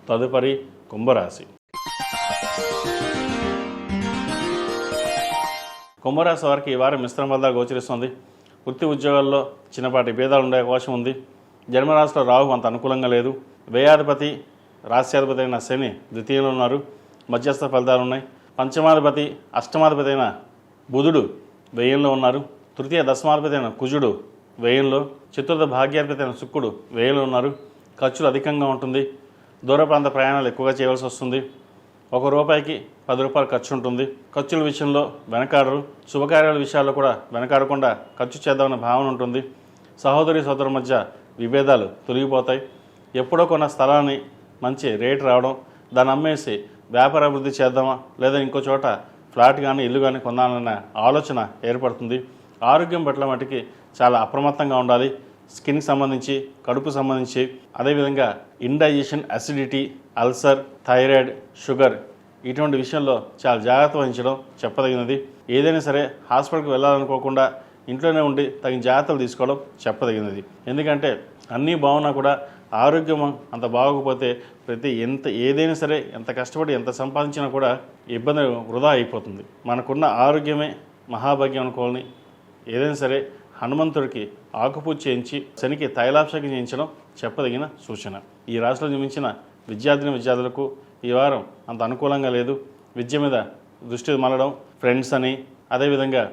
తదుపరి కుంభరాశి. కుంభరాశి వారికి ఈ వారం మిశ్రమ ఫలితాలు గోచరిస్తుంది. వృత్తి ఉద్యోగాల్లో చిన్నపాటి భేదాలు ఉండే అవకాశం ఉంది. జన్మరాశిలో రాహు అంత అనుకూలంగా లేదు. వ్యయాధిపతి రాశ్యాధిపతి అయిన శని ద్వితీయంలో ఉన్నారు. మధ్యస్థ ఫలితాలు ఉన్నాయి. పంచమాధిపతి అష్టమాధిపతి అయిన బుధుడు వ్యయంలో ఉన్నారు. తృతీయ దశమాధిపతి అయిన కుజుడు వ్యయంలో, చతుర్థ భాగ్యాధిపతి అయిన శుక్రుడు వ్యయంలో ఉన్నారు. ఖర్చులు అధికంగా ఉంటుంది. దూర ప్రాంత ప్రయాణాలు ఎక్కువగా చేయవలసి వస్తుంది. ₹1 ₹10 ఖర్చు ఉంటుంది. ఖర్చుల విషయంలో వెనకాడరు. శుభకార్యాల విషయాల్లో కూడా వెనకాడకుండా ఖర్చు చేద్దామన్న భావన ఉంటుంది. సహోదరి సోదరుల మధ్య విభేదాలు తొలగిపోతాయి. ఎప్పుడో కొన్న స్థలాన్ని మంచి రేటు రావడం, దాన్ని అమ్మేసి వ్యాపార అభివృద్ధి చేద్దామా లేదా ఇంకో చోట ఫ్లాట్ కానీ ఇల్లు కానీ కొనాలన్న ఆలోచన ఏర్పడుతుంది. ఆరోగ్యం పట్ల మటుకి చాలా అప్రమత్తంగా ఉండాలి. స్కిన్కి సంబంధించి, కడుపు సంబంధించి, అదేవిధంగా indigestion, acidity, ulcer, thyroid, sugar ఇటువంటి విషయంలో చాలా జాగ్రత్త వహించడం చెప్పదగినది. ఏదైనా సరే హాస్పిటల్కి వెళ్ళాలనుకోకుండా ఇంట్లోనే ఉండి తగిన జాగ్రత్తలు తీసుకోవడం చెప్పదగినది. ఎందుకంటే అన్నీ బాగున్నా కూడా ఆరోగ్యం అంత బాగోకపోతే ఏదైనా సరే ఎంత కష్టపడి ఎంత సంపాదించినా కూడా ఇబ్బంది వృధా అయిపోతుంది. మనకున్న ఆరోగ్యమే మహాభాగ్యం అనుకోవాలని ఏదైనా సరే హనుమంతుడికి ఆకుపూజ చేయించి శనికి తైలాభిషేకం చేయించడం చెప్పదగిన సూచన. ఈ రాశిలో జన్మించిన విద్యార్థులకు ఈ వారం అంత అనుకూలంగా లేదు. విద్య మీద దృష్టి మళ్ళడం, ఫ్రెండ్స్ అని, అదేవిధంగా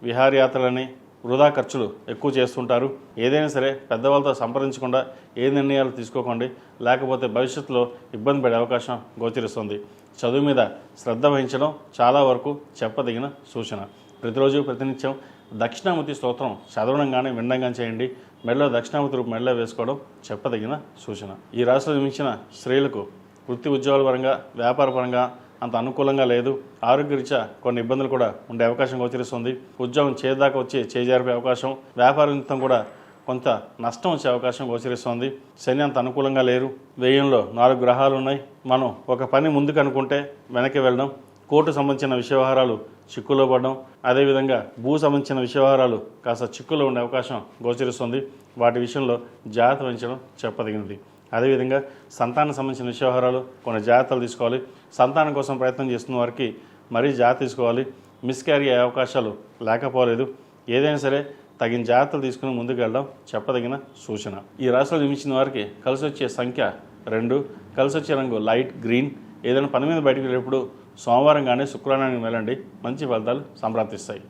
విహారయాత్రలని, వృధా ఖర్చులు ఎక్కువ చేస్తుంటారు. ఏదైనా సరే పెద్దవాళ్ళతో సంప్రదించకుండా ఏ నిర్ణయాలు తీసుకోకండి, లేకపోతే భవిష్యత్తులో ఇబ్బంది పడే అవకాశం గోచరిస్తుంది. చదువు మీద శ్రద్ధ వహించడం చాలా వరకు చెప్పదగిన సూచన. ప్రతిరోజు ప్రతినిత్యం దక్షిణామూర్తి స్తోత్రం చదవడం కానీ వినడం కానీ చేయండి. మెడలో దక్షిణామూర్తి రూపు మెడలో వేసుకోవడం చెప్పదగిన సూచన. ఈ రాశిలో జన్మించిన స్త్రీలకు వృత్తి ఉద్యోగాల పరంగా, వ్యాపార పరంగా అంత అనుకూలంగా లేదు. ఆరోగ్యరీత్యా కొన్ని ఇబ్బందులు కూడా ఉండే అవకాశం గోచరిస్తుంది. ఉద్యోగం చేదాకా వచ్చి చేజారిపోయే అవకాశం, వ్యాపార నిమిత్తం కూడా కొంత నష్టం వచ్చే అవకాశం గోచరిస్తుంది. శని అంత అనుకూలంగా లేరు. వ్యయంలో 4 గ్రహాలు ఉన్నాయి. మనం ఒక పని ముందుకు అనుకుంటే వెనక్కి వెళ్ళడం, కోర్టు సంబంధించిన విషయవహారాలు చిక్కులో పడడం, అదేవిధంగా భూ సంబంధించిన విషయవహారాలు కాస్త చిక్కులో ఉండే అవకాశం గోచరిస్తుంది. వాటి విషయంలో జాగ్రత్త వహించడం చెప్పదగినది. అదేవిధంగా సంతానం సంబంధించిన విషయవహారాలు కొన్ని జాగ్రత్తలు తీసుకోవాలి. సంతానం కోసం ప్రయత్నం చేస్తున్న వారికి మరీ జాగ్రత్త తీసుకోవాలి. మిస్క్యారీ అయ్యే అవకాశాలు లేకపోలేదు. ఏదైనా సరే తగిన జాగ్రత్తలు తీసుకుని ముందుకు వెళ్ళడం చెప్పదగిన సూచన. ఈ రాశిలో జన్మించిన వారికి కలిసి వచ్చే సంఖ్య 2, కలిసి వచ్చే రంగు లైట్ గ్రీన్. ఏదైనా పని మీద బయటకు వెళ్ళేటప్పుడు సోమవారం కానీ శుక్రవారం వెళ్ళండి, మంచి ఫలితాలు సంప్రాప్తిస్తాయి.